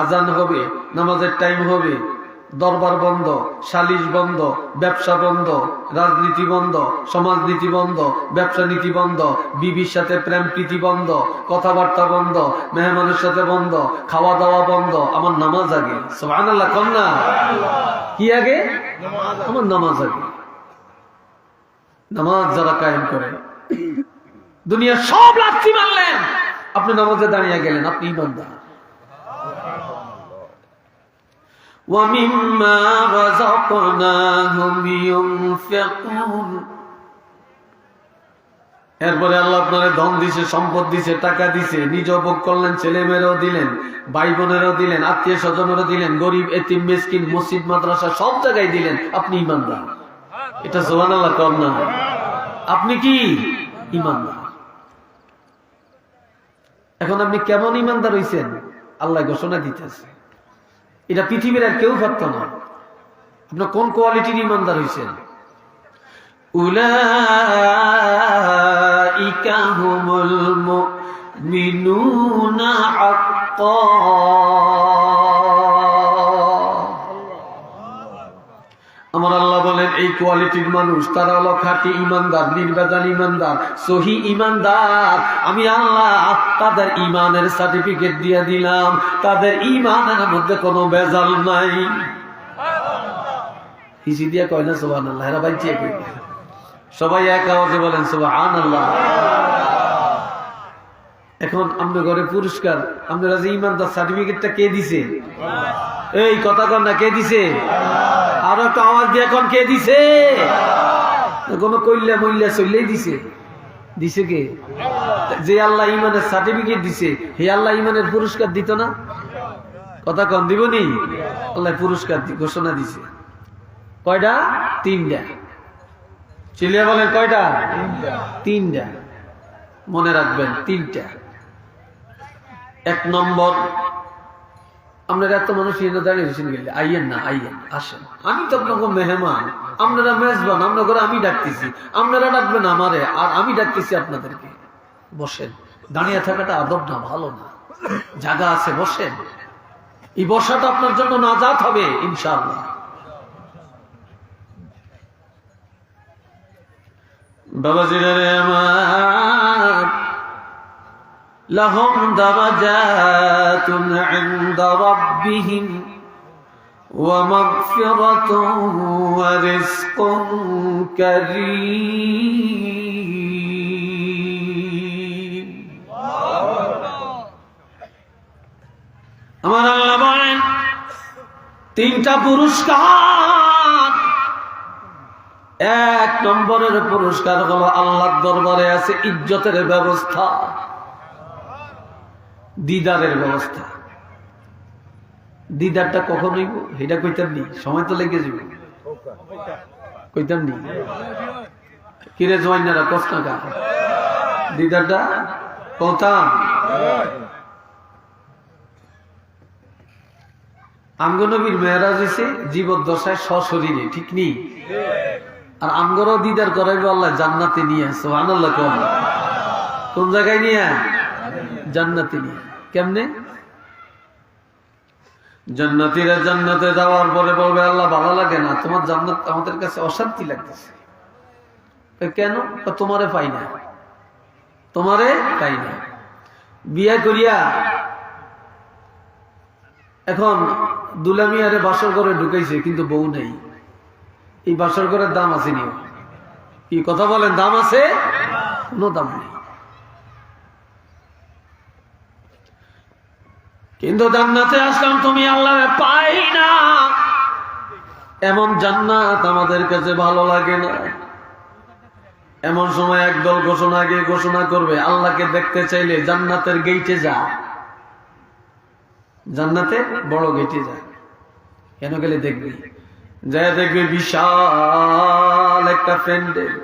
আজান হবে, নামাজের টাইম হবে, দরবার বন্ধ, সালিশ বন্ধ, ব্যবসা বন্ধ, রাজনীতি বন্ধ, সমাজনীতি বন্ধ, ব্যবসা নীতি বন্ধ, বিবির সাথে প্রেম প্রীতি বন্ধ, কথাবার্তা বন্ধ, মেহমানের সাথে বন্ধ, খাওয়া দাওয়া বন্ধ, আমার নামাজ আগে। সুবহানাল্লাহ কোন না? কি আগে? আমার নামাজ আগে। নামাজ যারা কায়েম করে, দুনিয়ার সব লাথি মারলেন, আপনি নামাজে দাঁড়িয়ে গেলেন, আপনি ঈমানদার। وَمِمَّا رَزَقْنَاهُمْ يُنْفِقُونَ। এরপরে আল্লাহ আপনারে ধন দিছে, সম্পদ দিছে, টাকা দিছে, নিজে ভোগ করলেন, ছেলে মেয়েরও দিলেন, ভাই বোনেরও দিলেন, আত্মীয় স্বজনেরও দিলেন, গরিব এতিম মিসকিন মসজিদ মাদ্রাসা সব জায়গায় দিলেন, আপনি ঈমানদার। এটা সুবহানাল্লাহ কম না? আপনি কি ঈমানদার? এখন আপনি কেমন ঈমানদার হইছেন আল্লাহ ঘোষণা দিতেছে। এটা পৃথিবীর আর কেউ পারত না। আপনার কোন কোয়ালিটির ঈমানদার হইছেন? উলাইকা হুমুল মুমিনুনা হাক্কান। আমার আল্লাহ বলেন এই কোয়ালিটির মানুষ তারা হলো খাঁটি ঈমানদার, নির্ভেজাল ঈমানদার, সহি ঈমানদার। আমি আল্লাহ তাদের ঈমানের সার্টিফিকেট দিয়ে দিলাম, তাদের ঈমানের মধ্যে কোনো ভেজাল নাই। হিসি দিয়া কয় না সুবহানাল্লাহ? এরা বাইচে কই? সবাই এক আওয়াজে বলেন সুবহানাল্লাহ। এখন আমাদের ঘরে পুরস্কার, আপনারা যে ঈমানদার সার্টিফিকেটটা কে দিছে? এই কথা কন না, কে দিছে? আরো একটা আওয়াজ দিয়ে এখন কে দিছে? কোন কইল্লা মইল্লা চললেই দিছে? দিছে কে? যে আল্লাহ ঈমানের সার্টিফিকেট দিছে, হে আল্লাহ ঈমানের পুরস্কার দিত না? কথা কন, দিবনি? আল্লাহ পুরস্কার ঘোষণা দিছে। কয়টা? 3টা। চিল্লিয়া বলেন কয়টা? 3টা। মনে রাখবেন 3টা। 1 নম্বর, আপনারা এত মানুষ এনে দাঁড়িয়েছেন, গেলে আইয়েন না, আইয়েন, আসেন, আমি তো আপনাকে মেহমান, আপনারা মেজবান, আপনার ঘরে আমি ডাকতেছি, আপনারা ডাকবেন আমারে, আর আমি ডাকতেছি আপনাদেরকে। বসেন। দাঁড়িয়ে থাকাটা আদব না, ভালো না। জায়গা আছে, বসেন। এই বসাটা আপনার জন্য নাজাত হবে ইনশাআল্লাহ। বাবাজিরা রে আমার, لهم درجات عند ربهم ومغفرة ورزق كريم। আমার আল্লাহ বলেন 3টা পুরস্কার। 1 নম্বরের পুরস্কার হলো আল্লাহর দরবারে আছে ইজ্জতের ব্যবস্থা, দিদারের ব্যবস্থা। দিদারটা কখন হইব এটা কইতাম নি, সময় তো লেগে যাবে, কইতাম নি। কিরে জওয়াইনারা কষ্ট না, দিদারটা কইতাম। আমগো নবীর মেরাজ হইছে জীবদ্দশায় সশরীরে, ঠিক নি? আর আমগোরও দিদার করাইবো আল্লাহ জান্নাতে নিয়ে। সুবহানাল্লাহ। কোন জায়গায় নিয়ে? জান্নাতে নিয়ে। কেমনে? জান্নাতীরা জান্নাতে যাওয়ার পরে বলবে আল্লাহ ভালো লাগে না, তোমার জান্নাত আমাদের কাছে অশান্তি লাগতেছে। কেন? তোমারে পাই না, তোমারে পাই না। বিয়া করিয়া এখন দুলামিয়ারে বাসর ঘরে ঢুকাইছে, কিন্তু বউ নেই। এই বাসর ঘরের দাম আছে নি? কি কথা বলেন? দাম আছে? কোনো দাম নেই। কিন্তু জান্নাতে আসলাম, তুমি আল্লাহ পাই না, এমন জান্নাত আমাদের কাছে ভালো লাগে না। এমন সময় একদল ঘোষণা করবে, আল্লাহকে দেখতে চাইলে জান্নাতের গেইটে যা, জান্নাতে বড় গেইটে যা। কেন গেলে দেখবি, যা দেখবে বিশাল একটা প্যান্ডেল,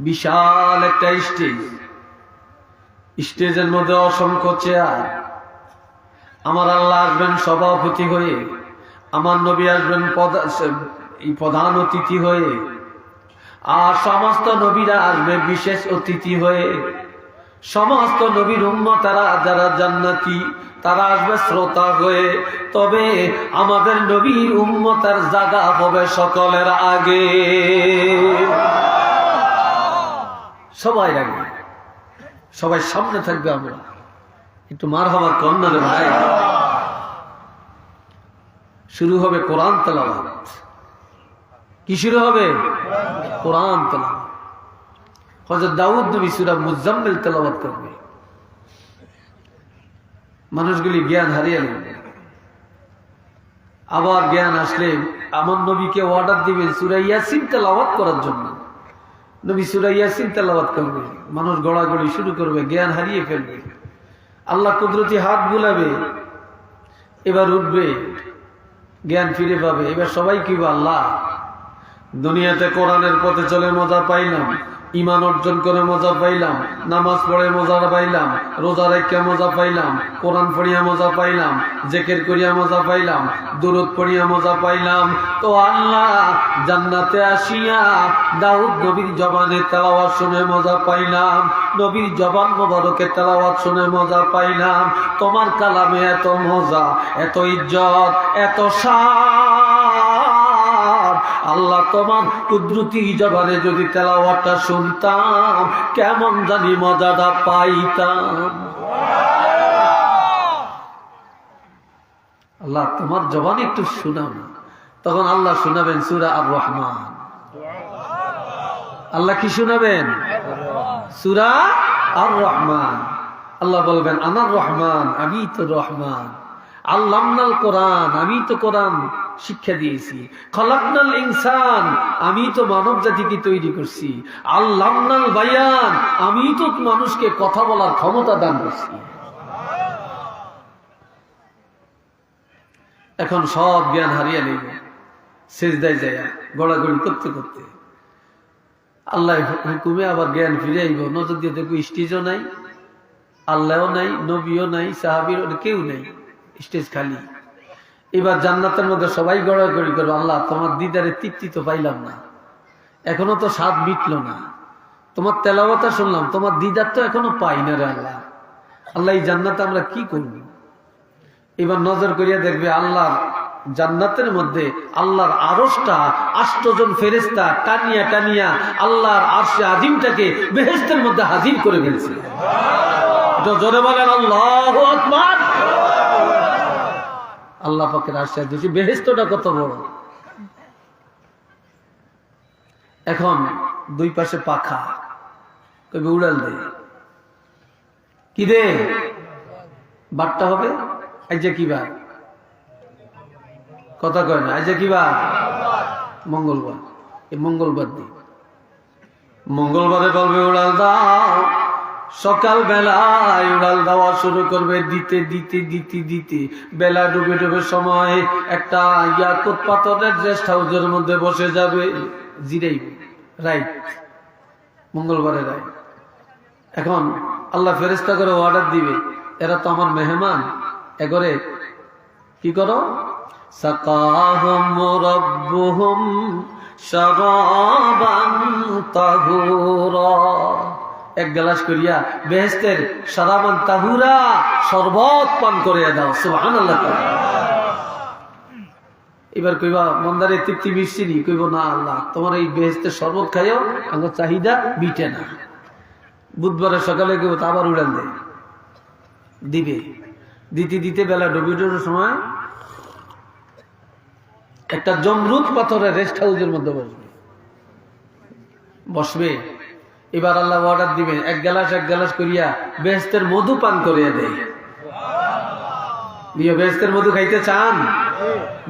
বিশাল একটা স্টেজ, স্টেজের মধ্যে অসংখ্য চেয়ার। আমার আল্লাহ আসবেন সভাপতি হয়ে, আমার নবী আসবেন প্রধান অতিথি হয়ে, আর সমস্ত নবীরা আসবে বিশেষ অতিথি হয়ে। সমস্ত নবীর উম্মতেরা যারা জান্নাতি তারা আসবে শ্রোতা হয়ে, তবে আমাদের নবীর উম্মতের জায়গা হবে সকলের আগে, সবাই আগে, সবাই সামনে থাকবে। আমরা একটু মারহাবা কন্যা রে ভাই। শুরু হবে কোরআন তেলাওয়াত। কি শুরু হবে? কোরআন তেলাওয়াত। হযরত দাউদ নবী সূরা মুজাম্মিল তেলাওয়াত করবে। মানুষগুলি জ্ঞান হারিয়ে নেবে। আবার জ্ঞান আসলে আমার নবীকে অর্ডার দিবেন সূরা ইয়াসিন তেলাওয়াত করার জন্য। নবী সূরা ইয়াসিন তেলাওয়াত করবে, মানুষ গড়াগড়ি শুরু করবে, জ্ঞান হারিয়ে ফেলবে। আল্লাহ কুদরতি হাত বুলাবে, এবার উঠবে, জ্ঞান ফিরে পাবে। এবার সবাই কি আল্লাহ দুনিয়াতে কোরআনের পথে চলে মজা পাইলাম, ঈমান অর্জন করে মজা পাইলাম, নামাজ পড়ে মজা পাইলাম, রোজা রাখা মজা পাইলাম, কোরআন পড়িয়া মজা পাইলাম, জিকির করিয়া মজা পাইলাম, দুরূদ পড়িয়া মজা পাইলাম। তো আল্লাহ জান্নাতে আসিয়া দাউদ নবীর জবানে তেলাওয়াত শুনে মজা পাইলাম, নবীর জবান মোবারকে তেলাওয়াত শুনে মজা পাইলাম। তোমার কালামে এত মজা, এত ইজ্জত, এত শান, আল্লাহ তোমার কুদরতি জবানে যদি তেলাওয়াতটা শুনতাম কেমন জানি মজাটা পাইতাম। আল্লাহ তোমার জবানে একটু শুনাম। তখন আল্লাহ শোনাবেন সূরা আর রহমান। আল্লাহ কি শোনাবেন? সূরা আর রহমান। আল্লাহ বলবেন আনার রহমান, আমি তো রহমান। আল্লামনাল কোরআন, আমি তো কোরআন শিক্ষা দিয়েছি। খলাকনাল ইনসান, আমি তো মানব জাতিকে তৈরি করছি। আল্লামনাল বায়ান, আমি তো মানুষকে কথা বলার ক্ষমতা দান করছি। এখন সব জ্ঞান হারিয়ে নেব, সেজদায় যায় গড়াগড়ি করতে করতে। আল্লাহ হুকুমে আবার জ্ঞান ফিরে আইব। নজর দিয়ে দেখবো স্টেজও নাই, আল্লাহও নাই, নবীও নাই, সাহাবীর কেউ নাই, স্টেজ খালি। এবার জান্নাতের মধ্যে সবাই গড়াগড়ি করো, আল্লাহ তোমার দিদারে তৃপ্তি তো পাইলাম না, এখনো তো স্বাদ মিটলো না। তোমার তেলাওয়াত শুনলাম, তোমার দিদার তো এখনো পাই না রে আল্লাহ। আল্লাহ এই জান্নাতে আমরা কি করব? এবার নজর করিয়া দেখবে আল্লাহর জান্নাতের মধ্যে আল্লাহর আরশটা ৮ জন ফেরেশতা টানিয়া টানিয়া আল্লাহর আরশে আজিমটাকে বেহেশতের মধ্যে হাজির করে ফেলছে। এটা জোরে বলেন আল্লাহু আকবার। আল্লাহ পাকের আরশে আজিম, বেহেশতটা কত বড়। এখন দুই পাশে পাখা, কইবে উড়াল দে। কি দে? বারটা হবে। আজ কি বার? কথা কয় না। আজ কি বার? মঙ্গলবার। এই মঙ্গলবার দিন মঙ্গলবারে বলবে উড়াল দাও। সকাল বেলায় উড়াল দেওয়া শুরু করবে, দিতে দিতে দিতে দিতে বেলা ডুবে ডুবে সময় একটা ইয়াকুত পাথরের রেস্ট হাউসের মধ্যে বসে যাবে, জিরাইব। রাইট, মঙ্গলবারে রাইট। এখন আল্লাহ ফেরেশতা করে অর্ডার দিবে, এরা তো আমার মেহমান, এগরে কি করো? সাকাহুম রাব্বুহুম শারাবান তাহুরা, এক গ্লাস করিয়া বেহেশতের শারাবান তাহুরা শরবত পান করিয়া দাও। সুবহানাল্লাহ। এবার কইবা মন্দারে তৃপ্তি মিশছিনি, কইব না আল্লাহ তোমার এই বেহেশতের শরবত খাইও আমার চাহিদা মিটে না। বুধবারের সকালে কেউ আবার উড়ান দেয়, দিবে। দিতে দিতে বেলা ডুবে ডুবে সময় একটা জমরুদ পাথরের রেস্ট হাউসের মধ্যে বসবে। এবার আল্লাহ অর্ডার দিবেন, এক গ্লাস করিয়া বেহেশতের মধু পান করিয়া দেয়। বেহেশতের মধু খাইতে চান?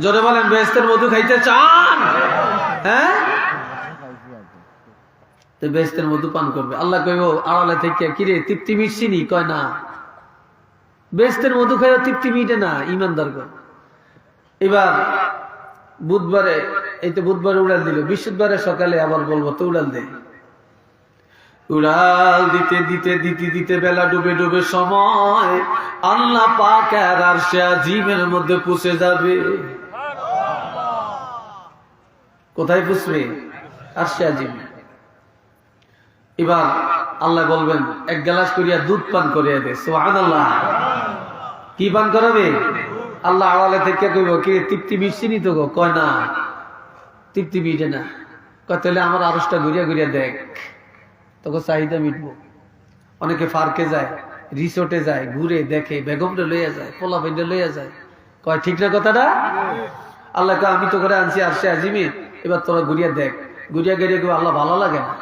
জোরে বলেন, বেহেশতের মধু খাইতে চান? হ্যাঁ, তো বেহেশতের মধু পান করবে। আল্লাহ কইব আড়ালে থেকে, কিরে তৃপ্তি মিটছিনি? কয় না। বেহেশতের মধু খাইয়া তৃপ্তি মিটে না, ইমানদার গো। এবার বুধবারে, এই তো বুধবারে উড়াল দিল, বৃহস্পতিবারে সকালে আবার বলবো তো উড়াল দে। উড়াল দিতে দিতে দিতে দিতে বেলা ডুবে ডুবে সময় আল্লাহ পাক আর আরশে আজিমের মধ্যে পৌঁছে যাবে। কোথায় পৌঁছবে? আরশে আজিম। এবার আল্লাহ বলবেন এক গ্লাস করিয়া দুধ পান করিয়া দে। সুবহানাল্লাহ। কি পান করাবে? আল্লাহ আড়ালে থেকে কইব কি তৃপ্তি মিশছি নি তো? কয় না, তৃপ্তি মিটে না। কয় তাহলে আমার আরশটা ঘুরিয়া ঘুরিয়া দেখ, তোকে চাহিদা মিটবো। অনেকে পার্কে যায়, রিসোর্টে যায়, ঘুরে দেখে, বেগমটা লইয়া যায়, পোলা পেন্ডে লইয়া যায়। কয় ঠিক না কথাটা? আল্লাহ কয় আমি তো করে আনছি আরশে আজিমে, এবার তোরা ঘুরিয়া দেখ। ঘুরিয়া গেড়িয়ে কেউ আল্লাহ ভালো লাগে না,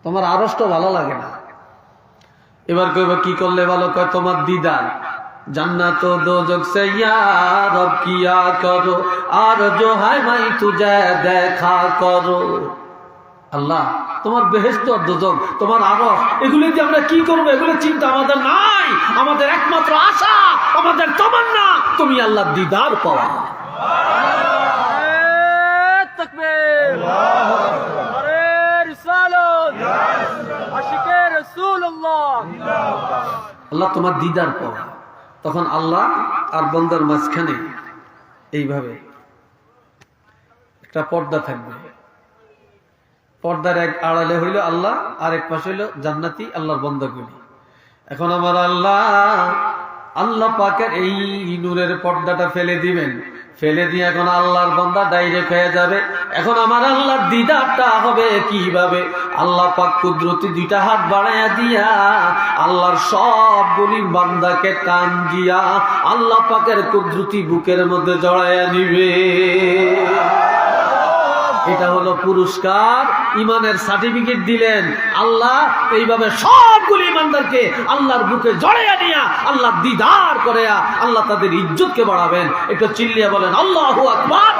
তোমার আরশটা ভালো লাগে না। এবার কইবা কি করলে ভালো? কয় তোমার দিদার। জান্নাত ও দোজখ সে ইয়া রব কিয়া করো, আর জো হায় মাই তুঝে দেখা করো। আল্লাহ তোমার বেহেশত আর দোজখ, তোমার আরশ, এগুলো যে আমরা কি করবো, এগুলো চিন্তা আমাদের নাই। আমাদের একমাত্র আশা, আমাদের তামান্না তুমি আল্লাহর দিদার পাওয়া। তাকবীর, নারে রিসালাত, আশিকে রাসূলুল্লাহ। আল্লাহ তোমার দিদার পাওয়া। তখন আল্লাহ আর বান্দার মাঝখানে এইভাবে একটা পর্দা থাকবে। পর্দার এক আড়ালে হইল আল্লাহ, আর এক পাশে হইল জান্নাতি আল্লাহর বান্দাগুলি। এখন আমার আল্লাহ পাকের এই নূরের পর্দাটা ফেলে দিবেন। ফেলে দিয়ে এখন আল্লাহর বান্দা ডাইরেক্ট হয়ে যাবে। এখন আমার আল্লাহর দিদারটা হবে কিভাবে? আল্লাহ পাক কুদরতি দুইটা হাত বাড়াইয়া দিয়া আল্লাহর সবগুলি বান্দাকে টান দিয়া আল্লাহ পাকের কুদরতি বুকের মধ্যে জড়াইয়া নিবে। এটা হলো পুরস্কার, ইমানের সার্টিফিকেট দিলেন আল্লাহ। এইভাবে সবগুলি ইমানদারকে আল্লাহর বুকে জড়াইয়া নিয়া আল্লাহ দিদার করে আল্লাহ তাদের ইজ্জতকে বাড়াবেন। একটু চিল্লিয়া বলেন আল্লাহু আকবার।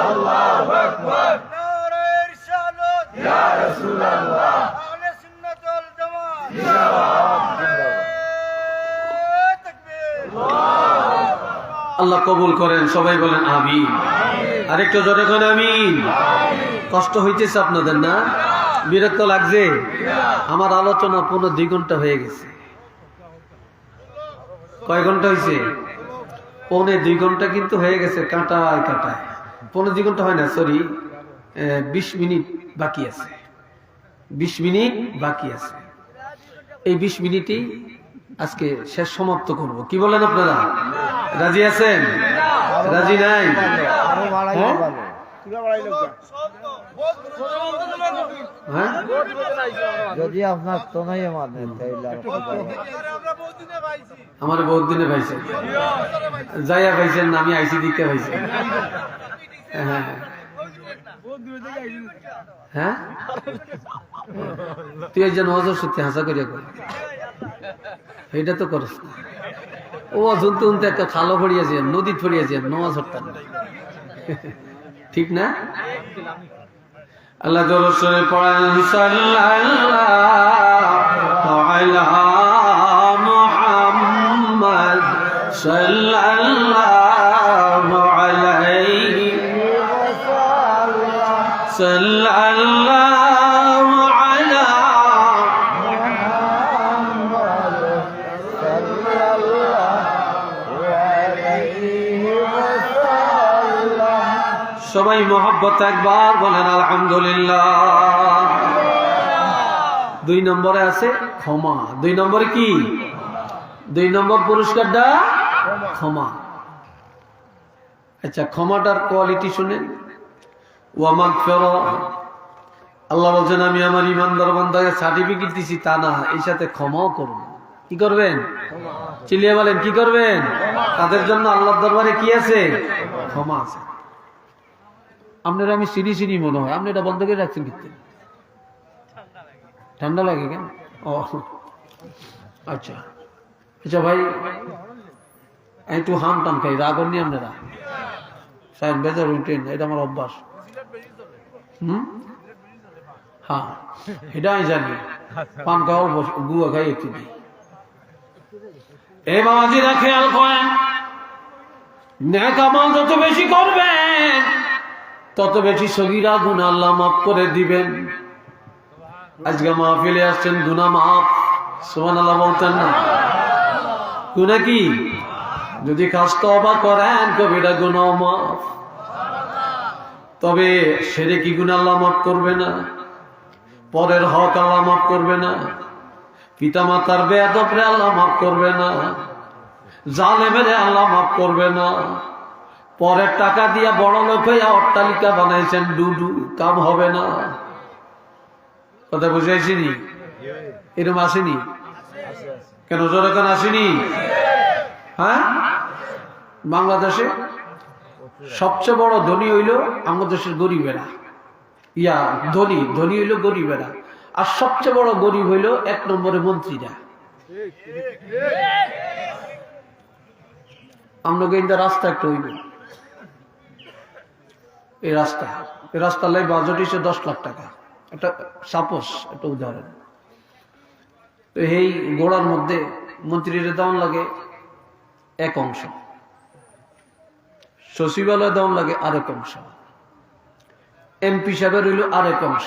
আল্লাহু আকবার, নারে রিসালাত, ইয়া রাসূলুল্লাহ, আহলে সুন্নাত ওয়াল জামাত। আল্লাহ কবুল করেন, সবাই বলেন আমিন। আরেকটু জোরে করেন আমিন। কষ্ট হইতেছে আপনাদের না? বিরক্ত লাগছে? আমার আলোচনা 2.5 ঘন্টা হয়ে গেছে। কয় ঘন্টা হয়েছে? 2.5 ঘন্টা কিন্তু হয়ে গেছে কাঁটায় কাঁটায়। 2.5 ঘন্টা হয় না, সরি, 20 মিনিট বাকি আছে। 20 মিনিট বাকি আছে। এই 20 মিনিটই আজকে শেষ সমাপ্ত করব। কি বলেন আপনারা? রাজি আছেন? রাজি নাই? হ্যাঁ, যদি আপনার তো নাই আমার বহুত দিনে পাইছে, যাইয়া পাইছেন না, আমি আইসি দিকে পাইছি। হ্যাঁ হ্যাঁ, তুই একজন অজর সত্যি হাসা করিয়া কর, এটা তো করস না। ও অজন্ত উনতে একটা খালো ফড়িয়েছে, নদী ফড়িয়েছে, নমাজ হরতাম, ঠিক না? আল্লাহ দরুদ পড়েন সাল্লাল্লাহু আলা মুহাম্মদ সাল্লাল্লাহু আলাইহি সাল্লাল্লাহু আলা সবাই মোহাব্বত একবার বলেন আলহামদুলিল্লাহ। 2 নম্বরে আছে ক্ষমা। 2 নম্বরে কি? 2 নম্বর পুরস্কারটা ক্ষমা। আচ্ছা, ক্ষমাটার কোয়ালিটি শুনেন। ওয়া মাগফিরা, আল্লাহ বলছেন আমি আমার ইমানদার বান্দাকে সার্টিফিকেট দিছি তা না, এই সাথে ক্ষমাও করব। কি করবেন? চিল্লিয়ে বলেন কি করবেন? তাদের জন্য আল্লাহর দরবারে কি আছে? ক্ষমা আছে। আপনারা আমি সিঁড়ি সিঁড়ি মনে হয়, আপনি এটা বন্ধ করে রাখছেন কিন্তু ঠান্ডা লাগে কেন? ও আচ্ছা আচ্ছা ভাই, একটু হাম টান খাই, রাগ নি আপনারা, সাইড বেজার উঠেন, এটা আমার অভ্যাস। হ্যাঁ, এটা আমি জানি, পান খাওয়া গুয়া খাই একটু দিই। এই বাবাজিরা খেয়াল করেন, নেক আমল যত বেশি করবেন তত বেশি সগীরা গুনাহ আল্লাহ মাফ করে দিবেন। আজকে মাহফিলে আসছেন গুনাহ মাফ, সুবহানাল্লাহ বলতেন না? গুনাহ কি? যদি খাস তওবা করেন কবিরা গুনাহ মাফ। তবে শিরকি গুনাহ আল্লাহ মাফ করবে না, পরের হক আল্লাহ মাফ করবে না, পিতামাতার বেয়াদবরে আল্লাহ মাফ করবে না, জালেমেরে আল্লাহ মাফ করবে না। পরের টাকা দিয়া বড় লোক হইয়া অট্টালিকা বানাইছেন, ডুডু কাম হবে না। কথা বুঝাইছি নি? এরকম আসেনি কেন? জোরে কেন আসেনি? হ্যাঁ, বাংলাদেশে সবচেয়ে বড় ধনী হইল আমাদের দেশের গরিবেরা, ধনী ধনী হইল গরিবেরা, আর সবচেয়ে বড় গরিব হইল 1 নম্বরে মন্ত্রীরা। আমরা কিন্তু রাস্তা একটা হইল, এই রাস্তা লাই বাজেট হচ্ছে 10 লাখ টাকা, একটা সাপোজ, একটা উদাহরণ। তো এই গোড়ার মধ্যে মন্ত্রীর দাম লাগে 1 অংশ, সচিবালয় দাম লাগে 1 অংশ, এমপি সাহেবের হইল 1 অংশ,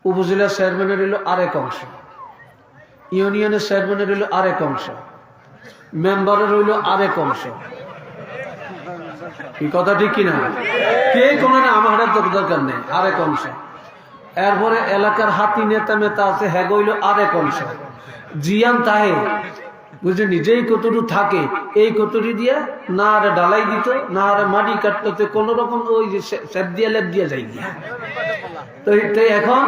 উপজেলা চেয়ারম্যানের হইল 1 অংশ, ইউনিয়নের চেয়ারম্যানের হইল 1 অংশ, মেম্বারের হইল 1 অংশ। এই কথা ঠিক কিনা? কে কোনো না, আমার দরকার নেই, 1 অংশ। এরপরে এলাকার হাতি নেতা মেতা আছে, হ্যাঁ হইল 1 অংশ। জিয়ান তাহে বুঝে নিজেই কতটুকু থাকে, এই কতটি দিয়ে না আরে ডালাই দিত, না আরে মাটি কাটতে, কোন রকম ওই যে স্যাপ দিয়ে লেপ দিয়ে যাই গিয়া। তো এখন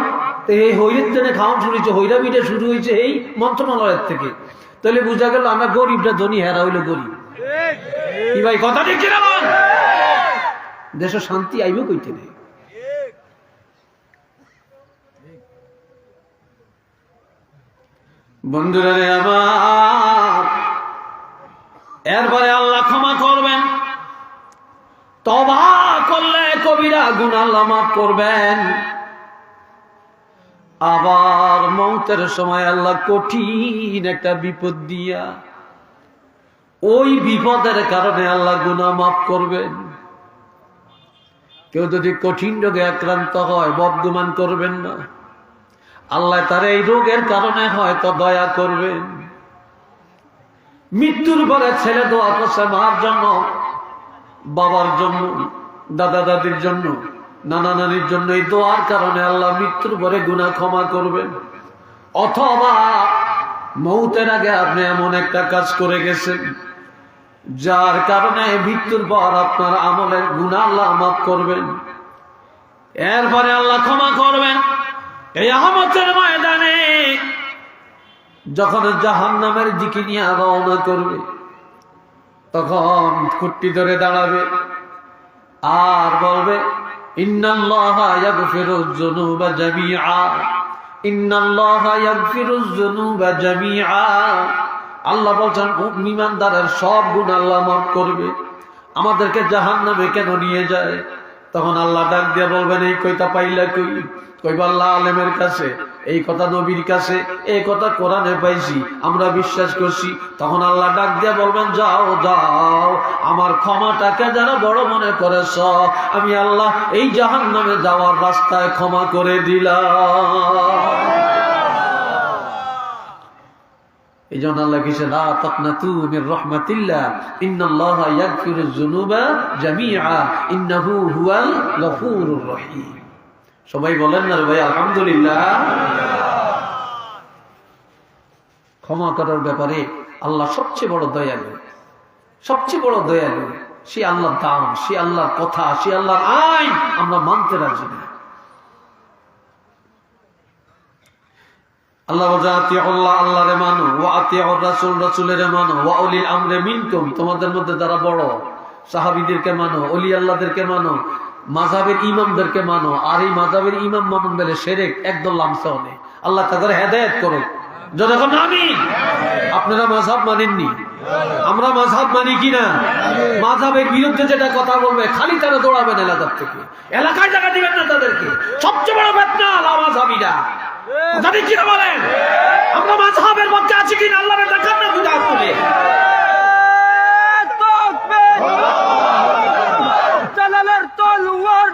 এই হইরের জন্য খাওয়ান শুরু হয়েছে, হইরা মিটে শুরু হয়েছে এই মন্ত্রণালয়ের থেকে। তাহলে বোঝা গেল আমরা গরিবটা ধনী, হেরা হইলো গরিব। কি ভাই কথা ঠিক কিনা? দেশে শান্তি আইব কইতে নেই। বন্ধুরা রে আমার, এরপরে আল্লাহ ক্ষমা করবেন, তওবা করলে কবিরা গুনাহ আল্লাহ মাফ করবেন। আবার মৌতের সময় আল্লাহ কঠিন একটা বিপদ দিয়া, ওই বিপদের কারণে আল্লাহ গুনাহ মাফ করবেন। কেউ যদি কঠিন রোগে আক্রান্ত হয়, বদগুমান করবেন না, আল্লাহ তার এই রোগের কারণে হয়তো দয়া করবেন। মৃত্যুর পরে ছেলে দোয়া করছে মার জন্য, বাবার জন্য, দাদা দাদির জন্য, নানা নানির জন্য, এই দোয়ার কারণে আল্লাহ মৃত্যুর পরে গুনাহ ক্ষমা করবেন। অথবা মৌতের আগে আপনি এমন একটা কাজ করে গেছেন যার কারণে মৃত্যুর পর আপনার আমলের গুনাহ আল্লাহ মাফ করবেন। এরপরে আল্লাহ ক্ষমা করবেন। এই আহমতের ময়দানে যখন জাহান্নামের দিকে নিয়ে রওনা করবে, তখন কুট্টি ধরে দাঁড়াবে আর বলবে, ইন্নাল্লাহা ইয়াগফিরুয যুনুবা জামিআ, ইন্নাল্লাহা ইয়াগফিরুয যুনুবা জামিআ। আল্লাহ বলছেন ঈমানদারের সব গুনাহ আল্লাহ মাফ করবে, আমাদেরকে জাহান্নামে কেন নিয়ে যায়? তখন আল্লাহ ডাক দিয়ে বলবেন, এই কইতা পাইলা কই? কইবা আল্লাহ আলেমের কাছে, এই কথা নবীর কাছে, এই কথা কোরআনে পাইছি, আমরা বিশ্বাস করছি। তখন আল্লাহ ডাক দিয়ে বলবেন, যাও যাও, আমার ক্ষমাটাকে যারা বড় মনে করেছ, আমি আল্লাহ এই জাহান্নামে যাওয়ার রাস্তায় ক্ষমা করে দিলাম। এই জন্য আল্লাহ কিসে, লা তাকনাতু মির রাহমাতিল্লাহ, ইন্নাল্লাহা ইয়াগফিরুয যুনুবা জামিআ, ইন্নাহু হুয়াল গফুরুর রহিম। সবাই বলেন না ভাই আলহামদুলিল্লাহ। ক্ষমা করার ব্যাপারে আল্লাহ সবচেয়ে বড় দয়ালু, সবচেয়ে বড় দয়ালু। সে আল্লাহর দাম, সে আল্লাহর কথা, সে আল্লাহর আইন আমরা মানতে রাজি না। আল্লাহ আল্লাহ আল্লাহরে মানো, ওয়া আতিউর রাসূল রাসূলের মানো, ওয়া উলিল আমরি মিনকুম, তোমাদের মধ্যে যারা বড়, সাহাবীদেরকে মানো, ওলি আল্লাহদেরকে মানো, মাযহাবের ইমামদেরকে মানো। আর এই মাযহাবের ইমাম মানন বলে শিরক একদম লামসা নেই। আল্লাহ তাদের হেদায়েত করুক। যখন আমিন। আপনারা মাযহাব মানেননি, আমরা মাযহাব মানি কিনা? মাযহাবের বিরুদ্ধে যেটা কথা বলবে খালি তারা দৌড়াবেন এলাকার থেকে, এলাকায় জায়গা দিবেন না তাদেরকে। সবচেয়ে বড় ফিতনা মাযহাবিরা। জানি কিনা বলেন, আমরা মাযহাবের মধ্যে আছি কিনা আল্লাহর দেখান না বুঝা করে। জালালের তলোয়ার,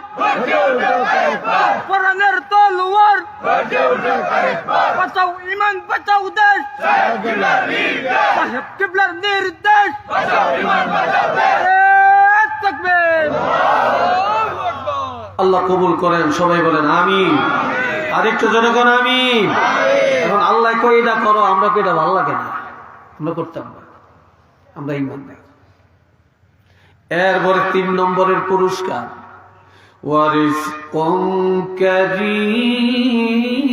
কোরআনের তলোয়ার, বাঁচাও ঈমান, বাঁচাও দেশ, সাহেব কিবলার নির্দেশ, তাকবীর। আল্লাহ কবুল করেন, সবাই বলেন আমিন। আরেকটু জনগণ আমিন। এখন আল্লাহ কই এটা করো, আমরা কই এটা ভালো লাগে না, আমরা করতাম না, আমরা ইমানদার। এরপরে 3 নম্বরের পুরস্কার, ওয়ারিজকুন কারীম,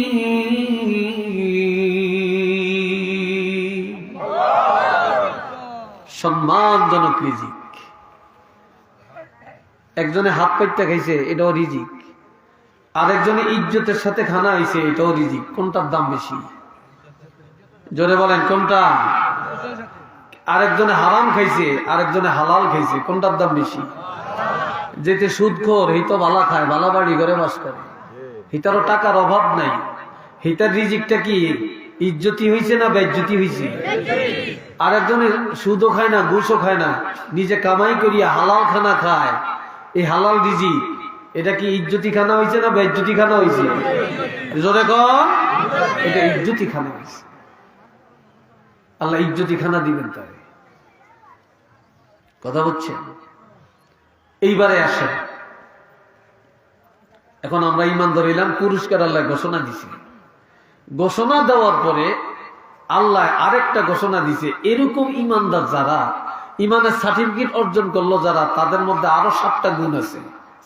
সম্মানজনক রিজিক। একজনে হাত পাইতে খাইছে, এটাও রিজিক। আরেকজনে ইজ্জতের সাথে খানা হইছে, এটাও রিজিক। কোনটার দাম বেশি? জোরে বলেন কোনটা? আরেকজনে হারাম খাইছে, আরেকজনে হালাল খাইছে, কোনটার দাম বেশি? যেতে সুদখোর এই তো ভালা খায়, ভালা বাড়ি ঘরে বাস করে, হিতারও টাকার অভাব নাই। হিতার রিজিকটা কি ইজ্জতি হইছে না বেজ্জতি হইছে? আরেকজনে সুদও খায় না, ঘুষও খায় না, নিজে কামাই করিয়া হালাল খানা খায়। এই হালাল রিজিক, এটা কি ইজ্জতি খানা হইছে না বেজ্জতি খানা হইছে? জোরে কর, এটা ইজ্জতি খানা হইছে। আল্লাহ ইজ্জতি খানা দিবেন তারে। কথা বলছেন? এইবারে আসেন, এখন আমরা ঈমান ধরিলাম, পুরস্কার আল্লাহ ঘোষণা দিছে। ঘোষণা দেওয়ার পরে আল্লাহ আরেকটা ঘোষণা দিছে, এরকম ঈমানদার যারা, ঈমানের সার্টিফিকেট অর্জন করলো যারা, তাদের মধ্যে আরো 7টা গুণ আছে।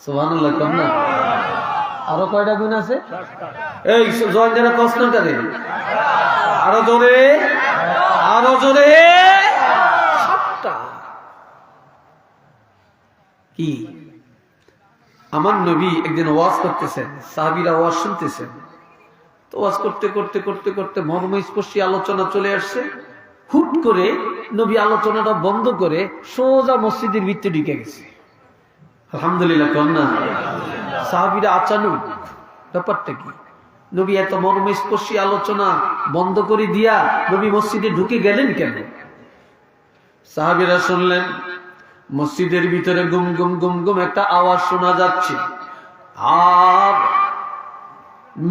সুবহানাল্লাহ। কম না? আরো কয়টা গুণ আছে? এই জয়েন যারা প্রশ্ন করে, আরো জোরে, আরো জোরে, 7টা। কি? আমার নবী একদিন ওয়াজ করতেছেন, সাহাবীরা ওয়াজ শুনতেছেন। তো ওয়াজ করতে করতে করতে করতে মর্মস্পর্শী আলোচনা চলে আসছে। হুট করে নবী আলোচনাটা বন্ধ করে সোজা মসজিদের ভিতরে ঢুকে গেছে। আলহামদুলিল্লাহ কন্যা। সাহাবীরা আচানক, ব্যাপারটা কি? নবী এত মর্মস্পর্শী আলোচনা বন্ধ করে দিয়া নবী মসজিদে ঢুকে গেলেন কেন? সাহাবীরা শুনলেন মসজিদের ভিতরে গুম গুম গুম গুম একটা আওয়াজ শোনা যাচ্ছে, আর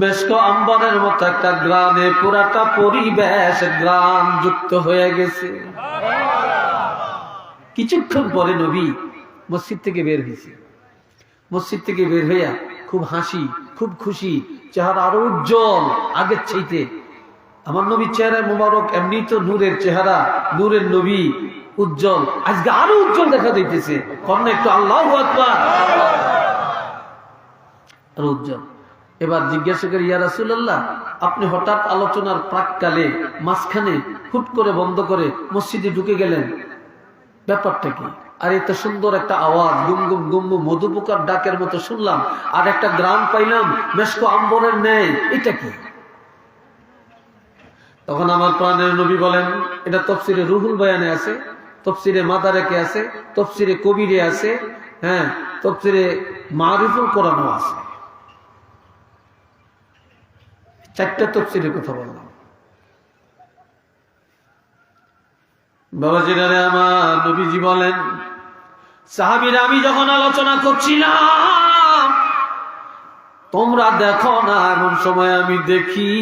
মেশক আম্বরের মতো একটা গ্রামে পুরাটা পরিবেশ গ্রাম যুক্ত হয়ে গেছে। কিছুক্ষণ পরে নবী মসজিদ থেকে বের হয়েছে। মসজিদ থেকে বের হইয়া খুব হাসি, খুব খুশি, চেহারা আরো উজ্জ্বল আগের চাইতে। আমার নবীর চেহারা মোবারক, এমনি তো নূরের চেহারা, নূরের নবী, উজ্জ্বল, আজকে আরো উজ্জ্বল দেখা যাইতেছে। কন্যা একটু আল্লাহু আকবার। আরো উজ্জ্বল। এবার জিজ্ঞাসা করি, ইয়া রাসূলুল্লাহ, আপনি হঠাৎ আলোচনার প্রাককালে মাঝখানে হুট করে বন্ধ করে মসজিদে ঢুকে গেলেন, ব্যাপারটা কি? আর এত সুন্দর একটা আওয়াজ, গুম গুম গুম গুম মধুপোকার ডাকের মতো শুনলাম, আর একটা গ্রাম পাইলাম মেশক আম্বরের ন্যায়, এটা কি? তখন আমার প্রাণের নবী বলেন, এটা তাফসীরে রুহুল বয়ানে আছে, তাফসীরে মাদারেকে আছে, তাফসীরে কবিরে আছে, হ্যাঁ, তাফসীরে মারিফুল কোরআনও আছে। 4টা তাফসীরের কথা বললাম। বাবাজিরা আমার, নবীজি বলেন, সাহাবীরা আমি যখন আলোচনা করছিলাম তোমরা দেখো না, এমন সময় আমি দেখি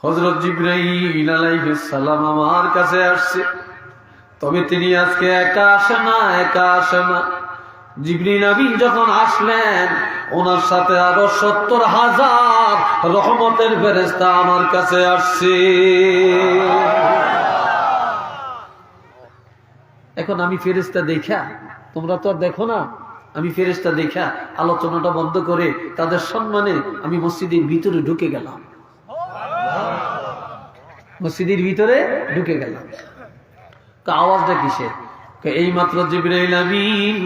হযরত জিবরাইল আলাইহিস সালাম আমার কাছে আসছে। তবে তিনি আজকে একা আসে না, একা আসে না। জিবরিল আমিন যখন আসলেন, ওনার সাথে আরো 70,000 রহমতের ফেরেশতা আমার কাছে আসছে। এখন আমি ফেরেশতা দেখা, তোমরা তো আর দেখো না, আমি ফেরেশতা দেখা আলোচনাটা বন্ধ করে তাদের সম্মানে আমি মসজিদের ভিতরে ঢুকে গেলাম। মসজিদের ভিতরে ঢুকে গেলাম। আওয়াজটা কিসের? এই মাত্র জিবরাইল আমিন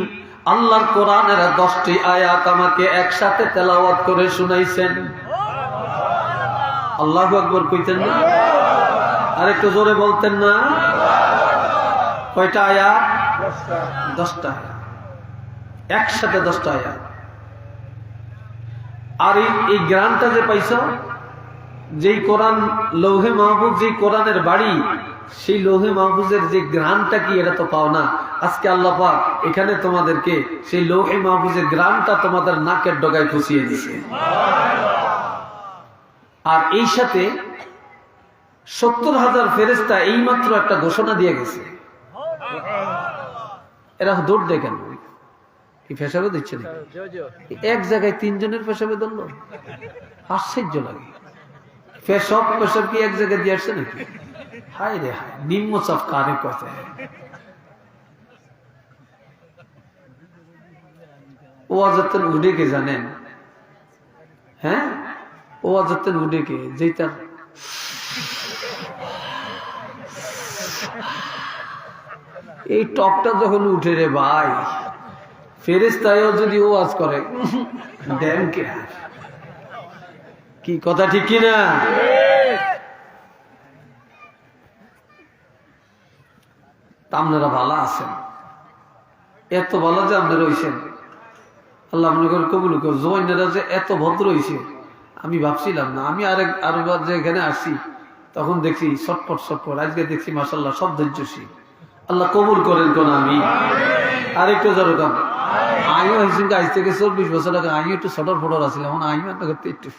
আল্লাহর কোরআনের 10টি আয়াত আমাকে একসাথে তেলাওয়াত করে শুনাইছেন। আল্লাহু আকবার কইতেন না? আরেকটু জোরে বলতেন না? কয়টা আয়াত? 10টা আয়াত, একসাথে 10টা আয়াত। আর এই জ্ঞানটা যে পাইছ, যেই কোরআন লৌহে মাহফুজ, যেই কোরআনের বাড়ি, সেই লৌহে মাহফুজের যে গ্রামটা কি, এটা তো পাও না। আজকে আল্লাহ পাক এখানে তোমাদেরকে সেই লৌহে মাহফুজের গ্রামটা তোমাদের নাকের ডগায় খুশিয়ে দিছে। আর এই সাথে 70,000 ফেরেশতা এই মাত্র একটা ঘোষণা দিয়ে গেছে। এরা দৌড় দেয় কেন? কি পেশাবে দিচ্ছে না? এক জায়গায় তিনজনের পেশাবে ধরলো, আশ্চর্য লাগে। সব পেশাব কি এক জায়গায় দিয়ে আসছে নাকি? হায় রে হায়, নিম্ন চাপ কারে কথা। ও আজাতের উঠে কে জানেন? হ্যাঁ, ও আজাতের উঠে কে, যেটা এই টকটা যখন উঠে রে ভাই, ফেরেশতায়ও যদি ওয়াজ করে দেন কে, কি কথা ঠিক কিনা? আপনারা ভালো আছেন, এত ভালো যে আপনারা হইছেন, আল্লাহ আপনাদের কবুল করুন। জওয়ানেরা যে এত ভদ্র হইছে আমি ভাবছিলাম না। আমি আরেকবার যে এখানে আসি তখন দেখছি ছটপট ছটপট, আজকে দেখছি মাশাআল্লাহ সব ধৈর্যশীল। আল্লাহ কবুল করেন কোন আমি আরেকটু জোরে কাম। আমিও হয়েছি আজ থেকে 24 বছর আগে আমি একটু ছটর ফটর আছিলাম, এখন আমি করতে একটু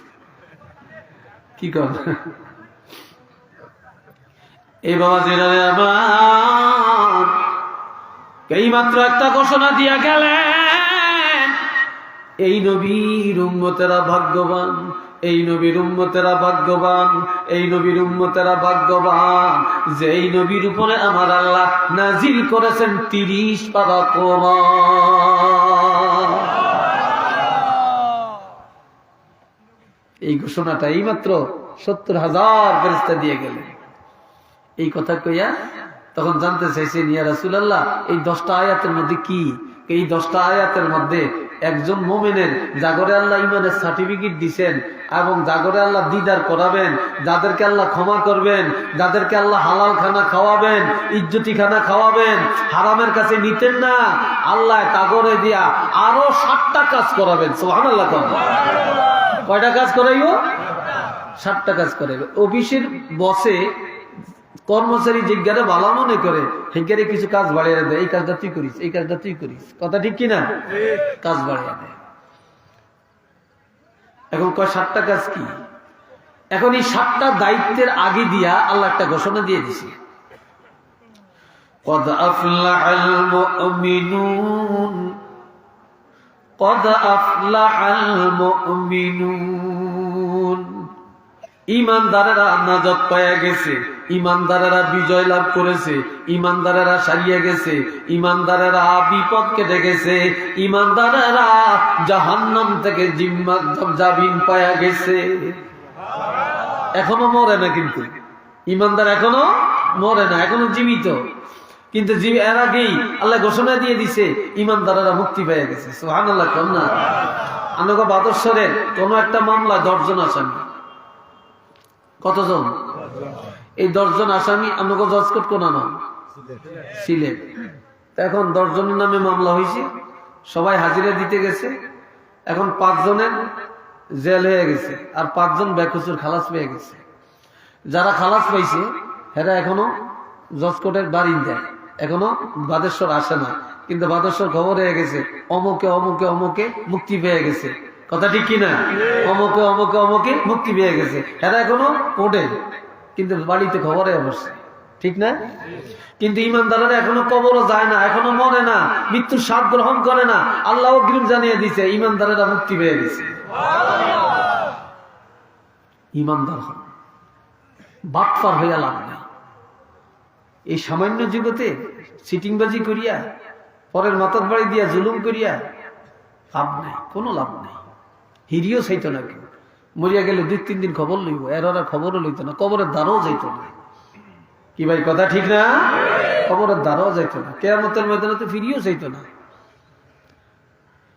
কি কর। এই বাবা জেরা আমার এই মাত্র একটা ঘোষণা দিয়া গেলেন, এই নবীর উম্মতেরা ভাগ্যবান, এই নবীর উম্মতেরা ভাগ্যবান, এই নবীর উম্মতেরা ভাগ্যবান যে এই নবীর উপরে আমার আল্লাহ নাজিল করেছেন 30 পারা কোরআন। এই ঘোষণাটা এই মাত্র 70,000 ফেরেশতা দিয়ে গেলেন। এই কথা কইয়া তখন জানতে চাইছেন, ইয়া রাসূলুল্লাহ এই 10টা আয়াতের মধ্যে কি? এই 10টা আয়াতের মধ্যে একজন মুমিনের জাগরে আল্লাহ ইমানের সার্টিফিকেট দিবেন এবং জাগরে আল্লাহ দিদার করাবেন, যাদেরকে আল্লাহ ক্ষমা করবেন, যাদেরকে আল্লাহ হালাল খানা খাওয়াবেন, ইজ্জতি খানা খাওয়াবেন, হারামের কাছে নিতেন না, আল্লাহ তাগরে দিয়া আরো 7টা কাজ করাবেন। সুবহানাল্লাহ। কয়টা কাজ করাইব? 7টা কাজ করাইবে। অফিসের বসে কর্মচারী জিজ্ঞাসা ভালো মনে করে হেগারে কিছু কাজ বাড়িয়ে দেয়, এই কাজটা তুই করিস, এই কাজটা তুই করিস, কথা ঠিক কিনা? কাজ বাড়িয়ে দেয়। এখন কয় 7টা কাজ কি? এখন এই 7টা দায়িত্বের আগে দিয়া আল্লাহ একটা ঘোষণা দিয়ে দিছে, قد أفلح المؤمنون قد أفلح المؤمنون। ইমানদারেরা নাজাত পায়া গেছে, ইমানদারেরা বিজয় লাভ করেছে, ইমানদারেরা সারিয়ে গেছে, ইমানদারেরা বিপদ কেটে গেছে, ইমানদারেরা জাহান্নাম থেকে জামিন পায়া গেছে। এখনো মরে না, কিন্তু ইমানদার এখনো মরে না, এখনো জীবিত। কিন্তু এর আগেই আল্লাহ ঘোষণা দিয়ে দিছে ইমানদারেরা মুক্তি পেয়ে গেছে। সুবহানাল্লাহ। কন্যা আনগো বাদরসরের কোন একটা মামলা 10 জন আসামি। কতজন? এই 10 জন আসামি আনগো জজ কোর্ট কোন নাম? সিলেট। এখন 10 জনের নামে মামলা হয়েছে, সবাই হাজিরা দিতে গেছে। এখন 5 জনের জেল হয়ে গেছে আর 5 জন বেকসুর খালাস পেয়ে গেছে। যারা খালাস পাইছে এরা এখনো জজ কোর্টের বারিন্দায়, এখনো বাদেশ্বর আসে না, কিন্তু বাদেশ্বর খবর হয়ে গেছে অমুকে অমুকে অমুকে মুক্তি পেয়ে গেছে। কথা ঠিক কিনা? অমুকে অমুকে অমুকে মুক্তি পেয়ে গেছে, এরা এখনো কোর্টে, কিন্তু বাড়িতে খবরে অবশ্য, ঠিক না? কিন্তু ইমানদারেরা এখনো কবরও যায় না, এখনো মরে না, মৃত্যুর স্বাদ গ্রহণ করে না। আল্লাহ অগ্রিম জানিয়ে দিছে ইমানদারেরা মুক্তি পেয়ে গেছে। ইমানদার হন, বাটপার হইয়া লাভ নেই। এই সামান্য জগতে সিটিংবাজি করিয়া, পরের মাথার বাড়ি দিয়া জুলুম করিয়া লাভ নাই, কোনো লাভ নাই। হিরিও চাইতো না, কেউ মরিয়া গেলে 2-3 দিন খবর লইব, এর ওরা খবরও লইত না, কবরের দ্বারও যাইত না। কি ভাই কথা ঠিক না? কবরের দ্বারও যাইত না, কিয়ামতের ময়দানে তো ফিরিও চাইতো না।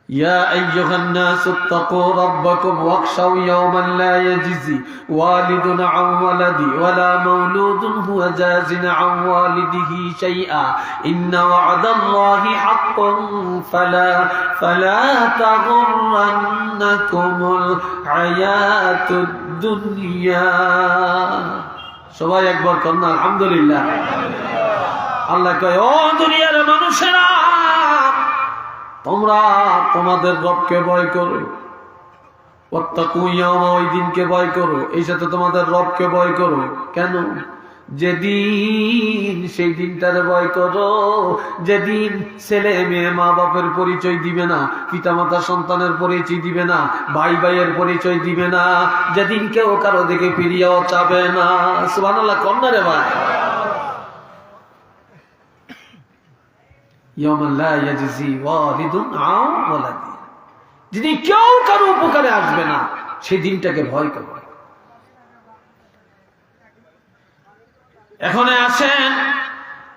يا أيها الناس اتقوا ربكم واخشوا يوما لا يجزي والد عن ولده ولا مولود هو جاز عن والده شيئا إن وعد الله حق فلا تغرنكم الحياة الدنيا। সবাই একবার করুন আলহামদুলিল্লাহ। আল্লাহ কয়, ও দুনিয়ার মানুষেরা, তোমরা তোমাদের রবকে ভয় করো, ওয়াত্তাকু ইয়াওমা, ওই দিনকে ভয় করো, এই সাথে তোমাদের রবকে ভয় করো। কেন? যেদিন, সেই দিনটার ভয় করো যেদিন ছেলে মেয়ে মা বাপের পরিচয় দিবে না, পিতামাতা সন্তানের পরিচয় দিবে না, ভাই ভাইয়ের পরিচয় দিবে না, যেদিন কেউ কারো দিকে ফিরিয়েও চাবে না। সুবহানাল্লাহ কন্যা রে ভাই। ইয়াওমা লা ইয়াজজি ওয়ালিদুন আন ওয়ালাদি, যিনি কেউ কারো উপকারে আসবে না, সেই দিনটাকে ভয় করো। এখন আসেন,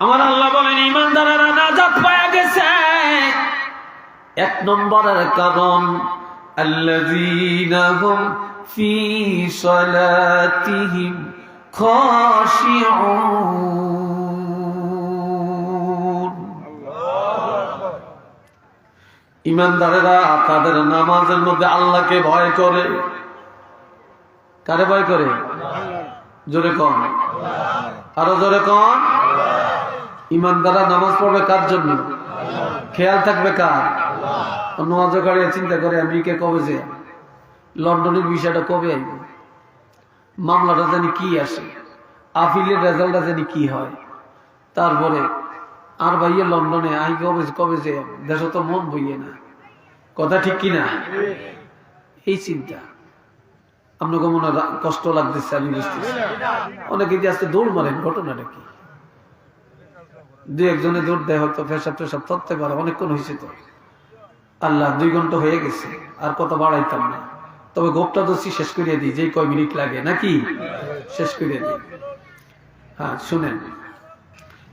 আমার আল্লাহ বলেন ঈমানদারেরা নাজাত পায়া গেছে। এক নম্বরের কারণ আল্লাযীনা হুম ফি সালাতিহিম খাশিউন। ঈমানদারেরা তাদের নামাজের মধ্যে আল্লাহকে ভয় করে। কারে ভয় করে? জোরে কন, আরো জোরে কন। ঈমানদাররা নামাজ পড়বে কার জন্য? খেয়াল থাকবে কার? নামাজ কাড়িয়ে চিন্তা করে আমেরিকা কবে যে, লন্ডনের বিষয়টা কবে আইব, মামলাটা জানি কি আসে, আপিলের রেজাল্টটা জানি কি হয়, তারপরে আর ভাইয়া লন্ডনে আই কবে যে, দেশ তো মন বইয়ে না। কথা ঠিক কিনা? এই চিন্তা আপনাকে মনে কষ্ট লাগতেছে, আমি বুঝতেছি। অনেকে যে আজকে দৌড় মারেন, ঘটনাটা কি? দুই একজনে দৌড় দেয়, হয়তো পেশাব টেশাব ধরতে পারে, অনেকক্ষণ হয়েছে তো। আল্লাহ 2 ঘন্টা হয়ে গেছে, আর কত বাড়াইতাম না। তবে গোপটা দোষী শেষ করিয়ে দিই, যেই কয় মিনিট লাগে নাকি শেষ করিয়ে দিই। হ্যাঁ শুনেন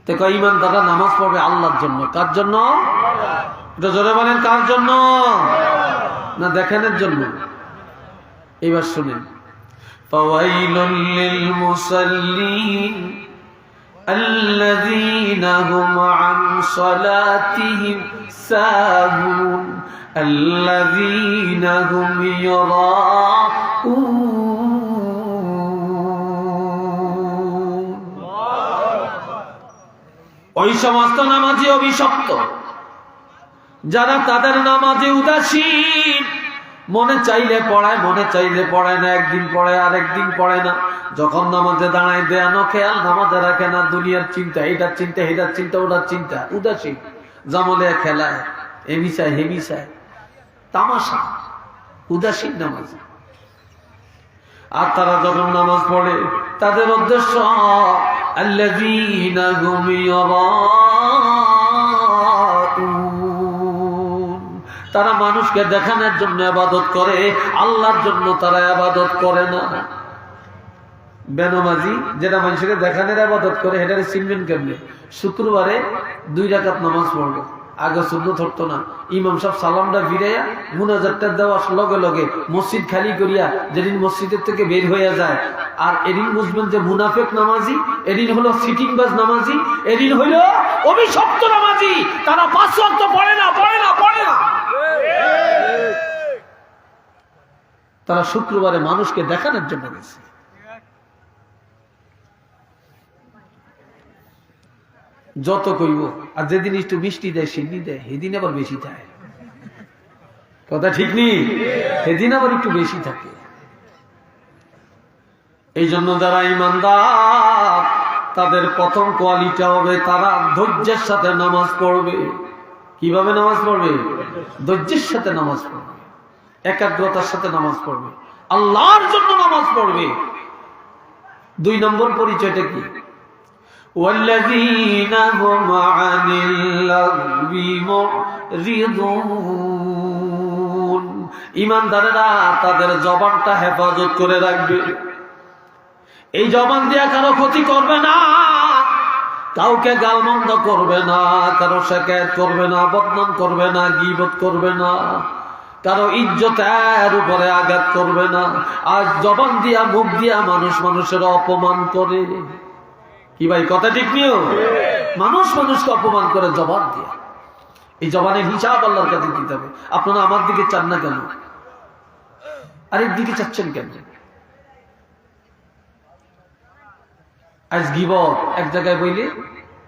তো, কয় ঈমানদাররা নামাজ পড়বে আল্লাহর জন্য। কার জন্য? এটা জোরে বলেন, কার জন্য? না দেখানোর জন্য? এবার শুনেন, ফাওয়াইলুল লিল মুসাল্লিন আল্লাযীনা হুম আন সালাতিহিম সাহুন আল্লাযীনা হুম ইউরাউন। ওই সমস্ত নামাজি অভিশপ্ত যারা তাদের নামাজে উদাসীন, মনে চাইলে পড়ায়, মনে চাইলে পড়ায় না, একদিন পড়ে আর একদিন পড়ে না, যখন নামাজে দাঁড়ায় দেয়ানো খেয়াল নামাজে রাখে না, দুনিয়ার চিন্তা, এটার চিন্তা, এটার চিন্তা, ওটার চিন্তা, উদাসীন, জামলে খেলায়, এমি চায় হেমি চায়, তামাশা, উদাসীন নামাজ। আর তারা যখন নামাজ পড়ে তাদের উদ্দেশ্য আল্লাযীনা হুম ইউরাউন, তারা মানুষকে দেখানোর জন্য ইবাদত করে, আল্লাহর জন্য তারা ইবাদত করে না। বেনমাজি যেটা মানুষকে দেখানোর ইবাদত করে, এটারে চিনবেন কেমনে? শুক্রবারে 2 রাকাত নামাজ পড়বে, আগে সুন্নত হতো না, ইমাম সাহেব সালামটা ফিরাইয়া মুনাজাতটা দেওয়ার লগে লগে মসজিদ খালি করিয়া যেদিন মসজিদের থেকে বের হয়ে যায়, আর এদিন বুঝবেন যে মুনাফেক নামাজি, এদিন হলো সিটিং বাজ নামাজি, এদিন হইল অভিশপ্ত নামাজি। তারা 5 ওয়াক্ত পড়ে না, পড়ে না, পড়ে না। তারা শুক্রবারে মানুষকে দেখানোর জন্য গেছে। যত কইব, আর যেদিন একটু মিষ্টি দেয় সিন্নি দেয়, সেদিন আবার বেশি থাকে। কথা ঠিক নেই? সেদিন আবার একটু বেশি থাকে। এই জন্য যারা ঈমানদার, তাদের প্রথম কোয়ালিটি হবে তারা ধৈর্যের সাথে নামাজ পড়বে। কিভাবে নামাজ পড়বে? ধৈর্যের সাথে নামাজ পড়বে, একাগ্রতার সাথে নামাজ পড়বে, আল্লাহর জন্য নামাজ পড়বে। 2 নম্বর পরিচয়টা কি? والذين هم عن اللغو معرضون, ঈমানদারেরা তাদের জবানটা হেফাজত করে রাখবে। এই জবান দিয়ে কারো ক্ষতি করবে না, কাউকে গালমন্দ করবে না, কারো শিকায়ত করবে না, বদনাম করবে না, গীবত করবে না, কারো ইজ্জতের উপরে আঘাত করবে না। আজ জবান দিয়া, মুখ দিয়া মানুষ মানুষের অপমান করে। কি ভাই কথা ঠিক নিও? মানুষ মানুষকে অপমান করে জবান দিয়ে। এই জবানের হিসাব আল্লাহর কাছে দিতে হবে। আপনারা আমার দিকে চান না কেন? আরেক দিকে চাচ্ছেন কেন? আজ গীবত এক জায়গায় বইলে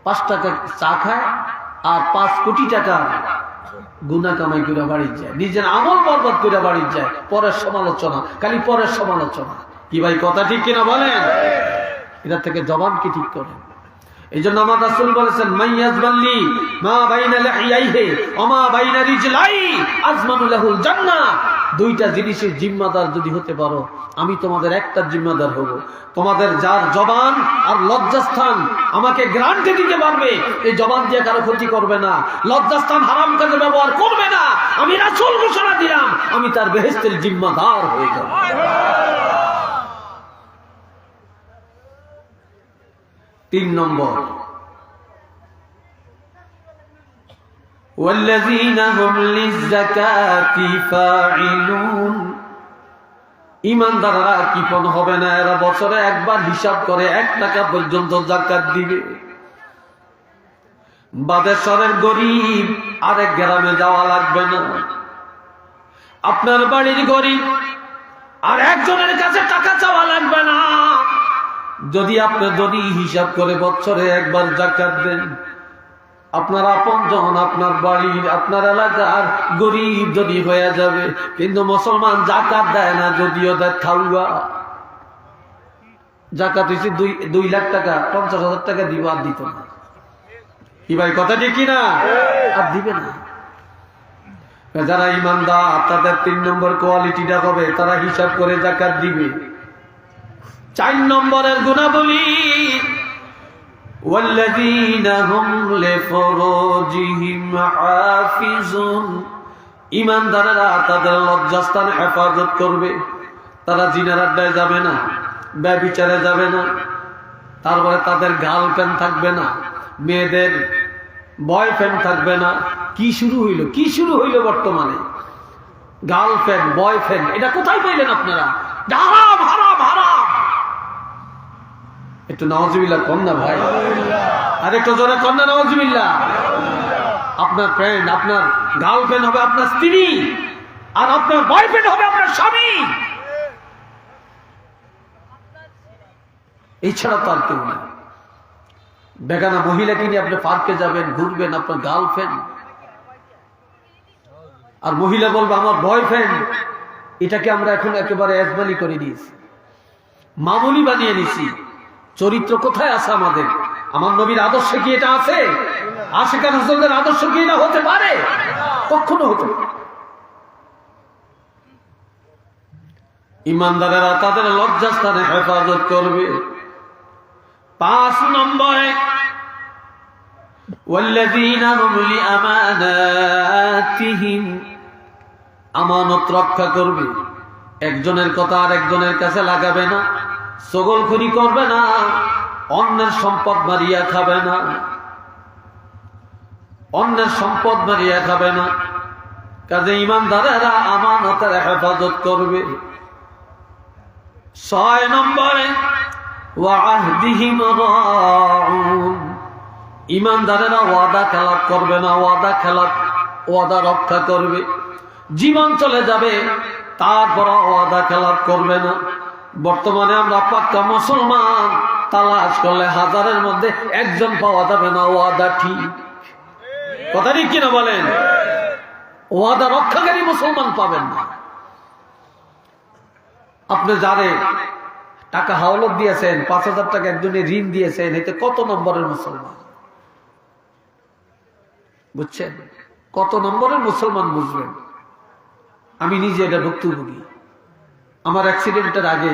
5 টাকা চা খায় আর 5 কোটি টাকা গুনাহ কামাই করে বাড়ি যায়, নিজের আমল বরবাদ করে বাড়ি যায়। পরের সমালোচনা, খালি পরের সমালোচনা। কি ভাই কথা ঠিক কিনা বলেন? এটা থেকে জবানকে ঠিক করেন। এই জন্য আমার রাসূল বলেছেন, মাইয়াজবাল্লি মা বাইনা লিহিয়াইহি ওয়া মা বাইনা রিজলাই আজমানু লাহুল জান্নাহ। দুইটা জিনিসের জিম্মাদার যদি হতে পারো, আমি তোমাদের একটা জিম্মাদার হব। তোমাদের যার জবান আর লজ্জাস্থান আমাকে গ্যারান্টি দিতে পারবে এই জবান দিয়ে কারো ক্ষতি করবে না, লজ্জাস্থান হারাম কাজে ব্যবহার করবে না, আমি রাসূল ঘোষণা দিলাম আমি তার বেহেশতের জিম্মাদার হয়ে যাব। 3 নম্বর, والذين هم للزكاة فاعلون। ঈমানদাররা কৃপণ হবে না, এরা বছরে একবার হিসাব করে 1 টাকা পর্যন্ত যাকাত দিবে। বাদেশ্বরের গরিব আরেক গ্রামে যাওয়া লাগবে না, আপনার বাড়ির গরিব আর একজনের কাছে টাকা চাওয়া লাগবে না। যদি আপনি ধনী হিসাব করে বছরে একবার যাকাত দেন, আপনার আপনজন, আপনার বাড়ির, আপনার এলাকার গরিব ধনী হয়ে যাবে। কিন্তু মুসলমান যাকাত দেয় না, যদিও দেয় থাউয়া। যাকাত হচ্ছে 2 লাখ টাকা, 50,000 টাকা দিব, আর দিত না। কি ভাই কথা ঠিক কিনা? আর দিবে না। যারা ঈমানদার তাদের 3 নম্বর কোয়ালিটিটা হবে, তারা হিসাব করে যাকাত দিবে। 4 নম্বরের গুণাবলী, والذين هم لفروجهم حافظون। ঈমানদাররা তাদের লজ্জাস্থান হেফাজত করবে। তারা জিনার আড্ডায় যাবে না, ব্যভিচারে যাবে না, তারপরে তাদের গার্লফ্রেন্ড থাকবে না, মেয়েদের বয়ফ্রেন্ড থাকবে না। কি শুরু হইল বর্তমানে? গার্লফ্রেন্ড, বয়ফ্রেন্ড, এটা কোথায় পাইলেন আপনারা? হারাম হারাম হারাম। একটু নাউজুবিল্লাহ কর না ভাই, আর একটু জোরে কর না নাউজুবিল্লাহ। আপনার ফ্রেন্ড, আপনার গার্লফ্রেন্ড হবে আপনার স্ত্রী, আর আপনার বয়ফ্রেন্ড হবে আপনার স্বামী। এছাড়া তো আর কেউ না। বেগানা মহিলাকে নিয়ে আপনি পার্কে যাবেন, ঘুরবেন, আপনার গার্লফ্রেন্ড, আর মহিলা বলবে আমার বয়ফ্রেন্ড। এটাকে আমরা এখন একেবারে একবালি করে দিয়েছি, মামুলি বানিয়ে নিছি। চরিত্র কোথায় আছে আমাদের? আমার নবীর আদর্শে কি এটা আছে? আশিকার রাসূলদের আদর্শ কি এটা হতে পারে? কখনো হতে পারে। ঈমানদারেরা তাদের লজ্জাস্থানে হেফাজত করবে। 5 নম্বরে, والذين هم لأماناتهم। আমানত রক্ষা করবে। একজনের কথা আর একজনের কাছে লাগাবে না, চগলখড়ি করবে না, অন্যের সম্পদ মারিয়া খাবে না, অন্যের সম্পদ মারিয়া খাবে না। কাজে ঈমানদারেরা আমানতের হেফাজত করবে। 6 নম্বরে, ওয়াহদিহিম রাউন। ঈমানদারেরা ওয়াদা খেলাপ করবে না, ওয়াদা রক্ষা করবে। জীবন চলে যাবে, তারপর ওয়াদা খেলাপ করবে না। বর্তমানে আমরা পাক্কা মুসলমান তালাশ করলে 1000-এর মধ্যে 1জন পাওয়া যাবে না ওয়াদা ঠিক। কথা ঠিক কিনা বলেন? ওয়াদা রক্ষাকারী মুসলমান পাবেন না। আপনি যারে টাকা হাওলাত দিয়েছেন, 5000 টাকা একজনের ঋণ দিয়েছেন, এতে কত নম্বরের মুসলমান? বুঝছেন? কত নম্বরের মুসলমান বুঝবেন? আমি নিজে এটা ভুক্তভোগী। আমার অ্যাক্সিডেন্টের আগে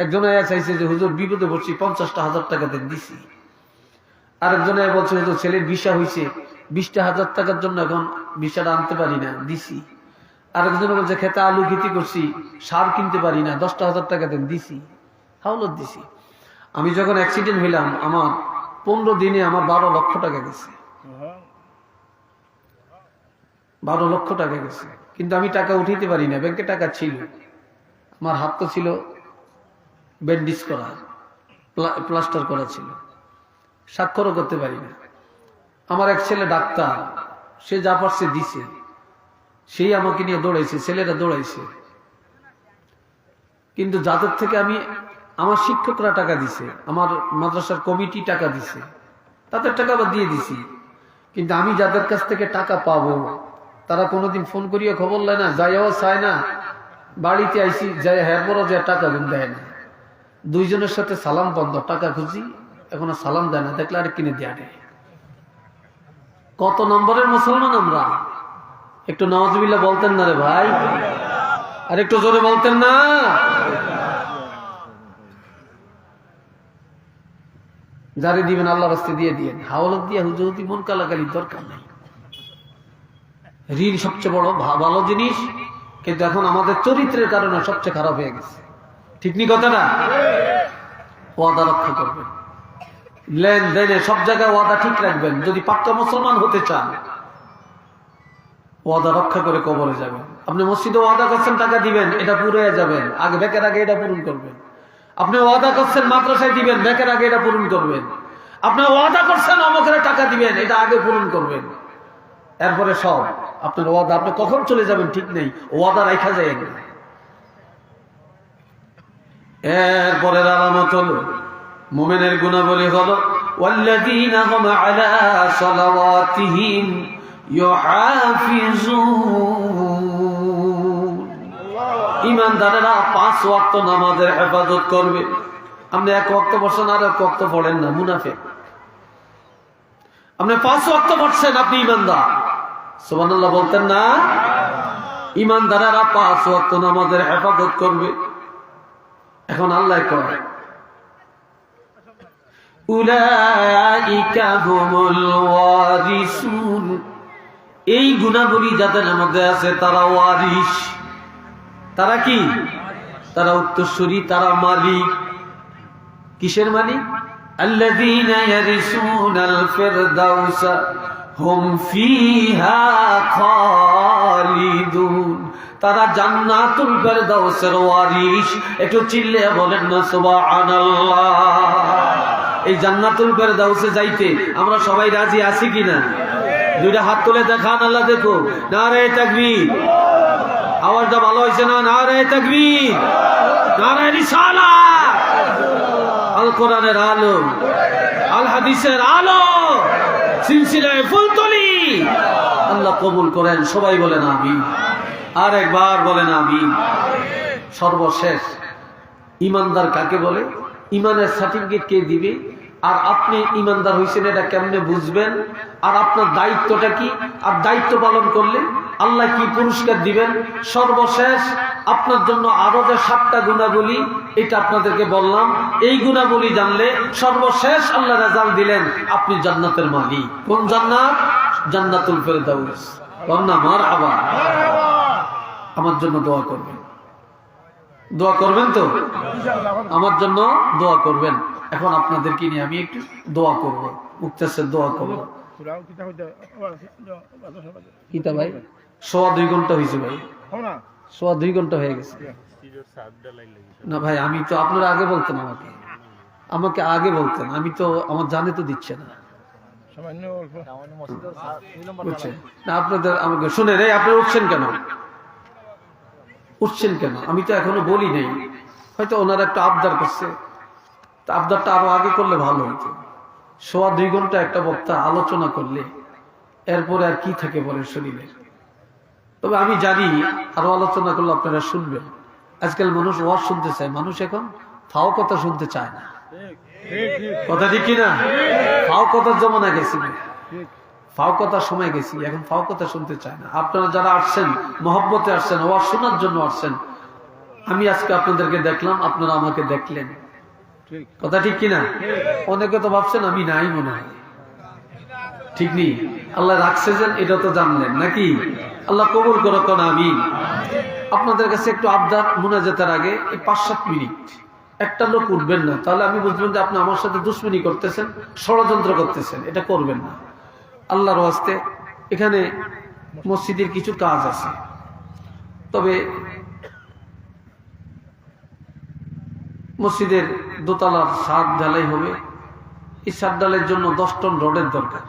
একজনে চাইছে যে হুজুর বিপদে পড়ছি, 50,000 টাকা দেন, দিছি। আরেকজনে বলছে হুজুর ছেলের ভিসা হয়েছে, 20,000 টাকার জন্য এখন ভিসাটা আনতে পারি না, দিছি। আরেকজনে বলছে খেতে আলু খেতি করছি, সার কিনতে পারি না, 10,000 টাকা দেন, দিছি, হাওলাত দিছি। আমি যখন অ্যাক্সিডেন্ট হইলাম, আমার 15 দিনে আমার 12 লক্ষ টাকা গেছে, 12 লক্ষ টাকা গেছে। কিন্তু আমি টাকা উঠাইতে পারি না, ব্যাংকে টাকা ছিল, আমার হাত তো ছিল ব্যান্ডেজ করা, প্লাস্টার করা ছিল, স্বাক্ষরও করতে পারি না। আমার এক ছেলে ডাক্তার, সে যা পারছে দিছে, সেই আমাকে নিয়ে দৌড়াইছে, ছেলেরা দৌড়াইছে। কিন্তু যাদের থেকে আমার শিক্ষকরা টাকা দিছে, আমার মাদ্রাসার কমিটি টাকা দিছে, তাদের টাকা আবার দিয়ে দিছি। কিন্তু আমি যাদের কাছ থেকে টাকা পাবো, তারা কোনোদিন ফোন করিয়া খবর নেয় না, যাইও চায় না। বাড়িতে আইসি যাই, হ্যাঁ বড় যে টাকা দেয় না। দুইজনের সাথে সালাম বন্ধ, টাকা খুঁজি, এখন আর সালাম দেয় না, দেখলে আরেক কিনে দেয়া নেই। কত নম্বরের মুসলমান আমরা? একটু নওয়াজবিল্লাহ বলতেন না রে ভাই, আর একটু জোরে বলতেন না। যারে দিবেন আল্লাহ রাস্তে দিয়ে দিয়েন, হাওলাত দিয়ে হুজুতি মন কালাকালির দরকার নেই। ঋণ সবচেয়ে বড় ভালো জিনিস, কিন্তু এখন আমাদের চরিত্রের কারণে সবচেয়ে খারাপ হয়ে গেছে। ঠিক নি কথাটা? ওয়াদা রক্ষা করবেন, লেনদেনে সব জায়গায় ওয়াদা ঠিক রাখবেন। যদি পাক্কা মুসলমান হতে চান, ওয়াদা রক্ষা করে কবরে যাবেন। আপনি মসজিদে ওয়াদা করছেন টাকা দিবেন, এটা পুরো যাবেন, আগে বেকের আগে এটা পূরণ করবেন। আপনি ওয়াদা করছেন মাদ্রাসায় দিবেন, বেকের আগে এটা পূরণ করবেন। আপনি ওয়াদা করছেন অমুকের টাকা দিবেন, এটা আগে পূরণ করবেন। এরপরে সব আপনার ওয়াদা, আপনি কখন চলে যাবেন ঠিক নেই, ওয়াদা রাখা যায় না। এরপরের আলামত হলো, মুমিনের গুণাবলী হলো ওয়াল্লাযীনা হুম আলা সালাওয়াতিহিম ইউহাফিজুন। ঈমানদারেরা 5 ওয়াক্ত নামাজের হেফাজত করবে। আপনি এক ওয়াক্ত পড়ছেন আর এক ওয়াক্ত পড়েন না, মুনাফিক। আপনি 5 ওয়াক্ত পড়ছেন, আপনি ঈমানদার, সুবহানাল্লাহ বলতেন না? ঈমানদারেরা 5 ওয়াক্ত নামাজের হেফাজত করবে। এখন আল্লাহ কয় উলাইকা হুমুল ওয়ারিসুন, এই গুণাবলী যাদের মধ্যে আছে তারা ওয়ারিস। তারা কি? তারা উত্তরসূরি, তারা মালিক। কিসের মালিক? আল্লাযীনা ইয়ারিসুনাল ফিরদাউসা হুম ফিহা খালিদুন, তারা জান্নাতুল ফিরদাউসের ওয়ারিস। একটু চিল্লে বলেন না সুবহানাল্লাহ। এই জান্নাতুল ফিরদাউসে যাইতে আমরা সবাই রাজি আছি কিনা? দুইটা হাত তুলে দেখান, আল্লাহ দেখো। নারে তাকবীর, আওয়াজটা ভালো হয়েছে না? নারে তাকবীর, নারে রিসালাত। আল কোরআনের আলো, আল হাদিসের আলো, সিলসিলায়ে ফুলতলি আল্লাহ কবুল করেন। সবাই বলেন আমিন, আর একবার বলেন আমিন। সর্বশেষ, ইমানদার কাকে বলে? ইমানের সার্টিফিকেট কে দিবে? আর আপনি ইমানদার হয়েছেন এটা কেমনে বুঝবেন? আর আপনার দায়িত্বটা কি? আর দায়িত্ব পালন করলে আল্লাহ কি পুরস্কার দিবেন? সর্বশেষ আপনার জন্য আরো যে 7টা গুণাবলী, এটা আপনাদেরকে বললাম। এই গুণাবলী জানলে সর্বশেষ আল্লাহ রেজাল্ট দিলেন, আপনি জান্নাতের মালিক। কোন জান্নাত? জান্নাতুল ফিরদাউস। বলনা মারহাবা। আমার জন্য দোয়া করবেন, দোয়া করবেন তো? আমার জন্য দোয়া করবেন। এখন আপনাদেরকে নিয়ে আমি একটু দোয়া করব, মুক্তাসের দোয়া করব। কিতা ভাই? 2.25 ঘন্টা হয়েছে ভাই, 2.25 ঘন্টা হয়ে গেছে। না ভাই, আমি তো আপনারা আগে বলতেন, আমাকে আগে বলতেন, আমি তো আমার জানে তো দিচ্ছে না। বুঝছেন না আপনাদের? আমাকে শুনেন, এই আপনারা উঠছেন কেন? উঠছেন কেন? আমি তো এখনো বলি নাই, হয়তো ওনারা একটা আবদার করছে, আবদারটা আরো আগে করলে ভালো হতো। 2.25 ঘন্টা একটা বক্তা আলোচনা করলে এরপরে আর কি থাকে বলে শরীরে? তবে আমি জানি আরো আলোচনা করলে আপনারা শুনবেন। আজকাল মানুষ ওয়াজ শুনতে চায়, মানুষ এখন ফাও কথা শুনতে চায় না। কথা ঠিক কিনা? ফাও কথার জমানা গেছি, ফাও কথার সময় গেছি, এখন ফাও কথা শুনতে চায় না। আপনারা যারা আসছেন মহব্বতে আসছেন, ওয়াজ শোনার জন্য আসছেন, আমি আজকে আপনাদেরকে দেখলাম, আপনারা আমাকে দেখলেন। কথা ঠিক কিনা? অনেকে তো ভাবছেন আমি নাই মনে হয়, ঠিক নেই। আল্লাহ রাখছে যেন এটা তো জানলেন নাকি? আল্লাহ কবুল করো কোন আমিন। আপনাদের কাছে একটু আবদার, মুনাজাতের আগে এই 5-7 মিনিট একটা লোক উঠবেন না, তাহলে আমি বুঝবেন যে আপনি আমার সাথে দুশ্মনী করতেছেন, ষড়যন্ত্র করতেছেন। এটা করবেন না আল্লাহর ওয়াস্তে। এখানে মসজিদের কিছু কাজ আছে, তবে মসজিদের দোতলার ছাদ ঢালাই হবে। এই ছাদ ঢালাইয়ের জন্য 10 টন রডের দরকার,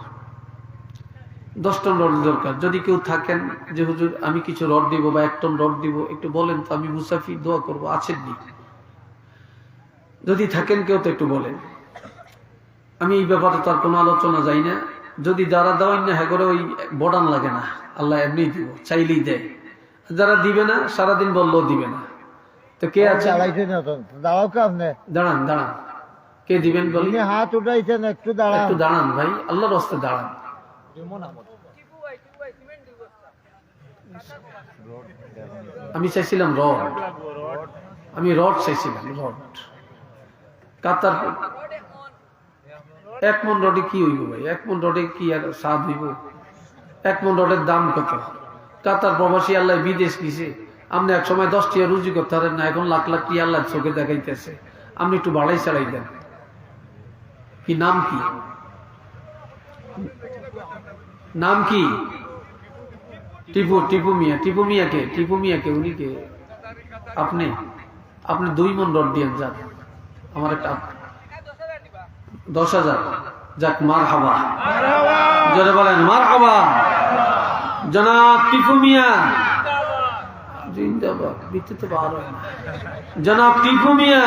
10 টন রড দরকার। যদি কেউ থাকেন যে হুজুর আমি কিছু রড দিব বা 1 টন রড দিব, একটু বলেন তো, আমি মুসাফির দোয়া করবো। আছেন নি? যদি থাকেন কেউ তো একটু বলেন। আমি এই ব্যাপারে তো আর কোনো আলোচনা যাই না। যদি যারা দেওয়াই না, হ্যাঁ করে ওই বর্ডান লাগে না, আল্লাহ এমনি দিব, চাইলেই দেয়। যারা দিবে না, সারাদিন বললেও দিবে না। তো তো কে আছে? দাঁড়াইছেন না তো, দাঁড়াও কে আপনি? দাঁড়ান দাঁড়ান, কে দিবেন বলি? আপনি হাত উঠাইছেন, একটু দাঁড়ান। একটু দাঁড়ান ভাই, আল্লাহর রাস্তায় দাঁড়ান। আমি চাইছিলাম রড, আমি রড চাইছিলাম, রড কাতার। 1 মণ রডে কি হইব ভাই? 1 মণ রডে কি আর স্বাদ হইব? 1 মণ রডের দাম কত? কাতার প্রবাসী আল্লাহ বিদেশ নিছে, আপনি এক সময় 10 টিয়া রুজি করতে পারেন না, এখন লাখ লাখ টিয়া আল্লাহ চোখে দেখাইতেছে। আপনি একটু বাড়াই চালাই দেন। কি নাম? কি নাম? কি টিপু? টিপু মিয়া? টিপু মিয়া কে? টিপু মিয়া কে? উনি কে? আপনি 2 মণ রড দিয়ে যান আমার একটা 10,000। যাক, মার হাবা, জোরে বলেন মার হাবা। জনাব টিপু মিয়া জিন্দাবাদ। বিদ্যুৎ বার হয় না। জনাব টিপু মিয়া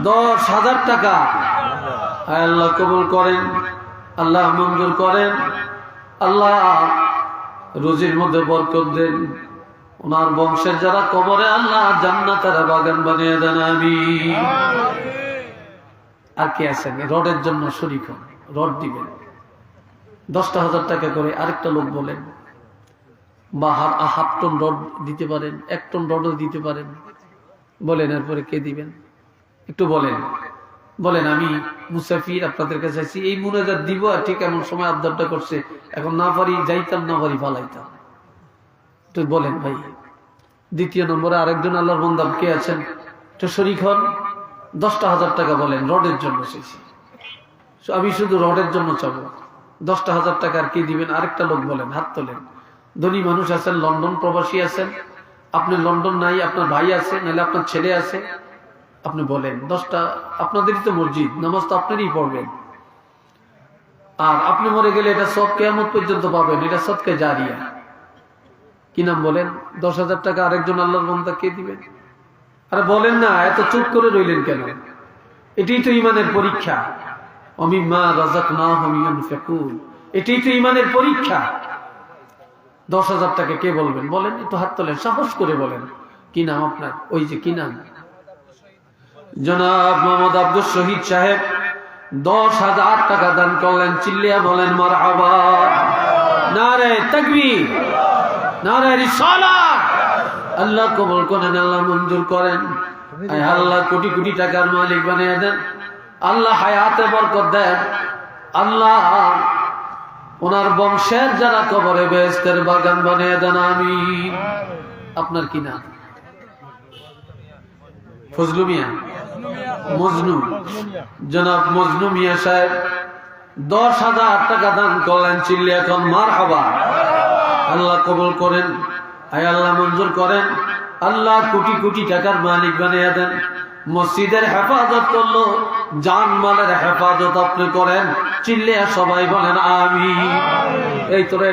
10,000 টাকা। আল্লাহ কবুল করেন, আল্লাহ মঞ্জুর করেন, আল্লাহ রুজির মধ্যে বরকত দেন। ওনার বংশের যারা কবরে আল্লাহ জান্নাতের বাগান বানিয়ে দেন। আমিন। আর কে আছেন রডের জন্য শরীক হন? রড দিবেন 10,000 টাকা করে। আরেকটা লোক বলেন, বা 1/2 টন রড দিতে পারেন, 1 টন রডও দিতে পারেন। বলেন এরপরে কে দিবেন? একটু বলেন, বলেন। আমি মুসাফির, আপনাদের কাছে আছি, এই মুনাজাত দিব আর ঠিক এমন সময় আবদারটা করছে, এখন না পারি যাইতাম, না পারি পালাইতাম। তো বলেন ভাই। দ্বিতীয় নম্বরে আরেকজন আল্লাহর বান্দা কে আছেন? তো শরীক হন। 10,000 টাকা বলেন, রডের জন্য চাইছি। আমি শুধু রডের জন্য চাবো। 10,000 টাকা আর কে দিবেন? আরেকটা লোক বলেন, হাত তোলেন। ধনী মানুষ আছেন, লন্ডন প্রবাসী আছেন, আপনি লন্ডন নাই, আপনার ভাই আছে, নাহলে আপনার ছেলে আছে, আপনি বলেন 10টা। আপনাদেরই তো মসজিদ, নামাজ তো আপনারই পড়বেন। আর আপনি মরে গেলে এটা সব কিয়ামত পর্যন্ত পাবেন, এটা সদকা জারিয়া। কি নাম বলেন? 10,000 টাকা আরেকজন আল্লাহর বান্দা কে দিবেন? আরে বলেন না, এত চুপ করে রইলেন কেন? এটাই তো ইমানের পরীক্ষা। অমিম্মা রাযাকনাহুম ইউনফিকুন, এটাই তো ইমানের পরীক্ষা। 10,000 টাকা কে বলবেন? বলেন, একটু হাত তোলেন, সাহস করে বলেন। কি নাম আপনার? ওই যে কি নাম? জনাব মোহাম্মদ আব্দুল শহীদ সাহেব 10,000 টাকা দান করলেন। চিল্লিয়া বলেন মারহাবা। নারে তাকবীর, নারে রিসালাত। আল্লাহ কবুল করেন, আল্লাহ মঞ্জুর করেন। আল্লাহ কোটি কোটি টাকার মালিক বানিয়ে দেন। আল্লাহ হায়াতে বরকত দেন। আল্লাহ ওনার বংশের যারা কবরে বেহেশতের বাগান বানিয়ে দেন। আমিন। আপনার কি নাম? ফজলু মিয়া? মজনু? জনাব মজনু মিয়া সাহেব 10,000 টাকা দান করলেন। চিল্লি এখন মারহাবা। আল্লাহ কবুল করেন, আয় আল্লাহ মঞ্জুর করেন। আল্লাহ কোটি কোটি টাকার মালিক বানিয়ে দেন। মসজিদের হেফাজত করলো, জানমালের হেফাজত আপনি করেন। চিল্লিয়া সবাই বলেন আমিন। এই তোরা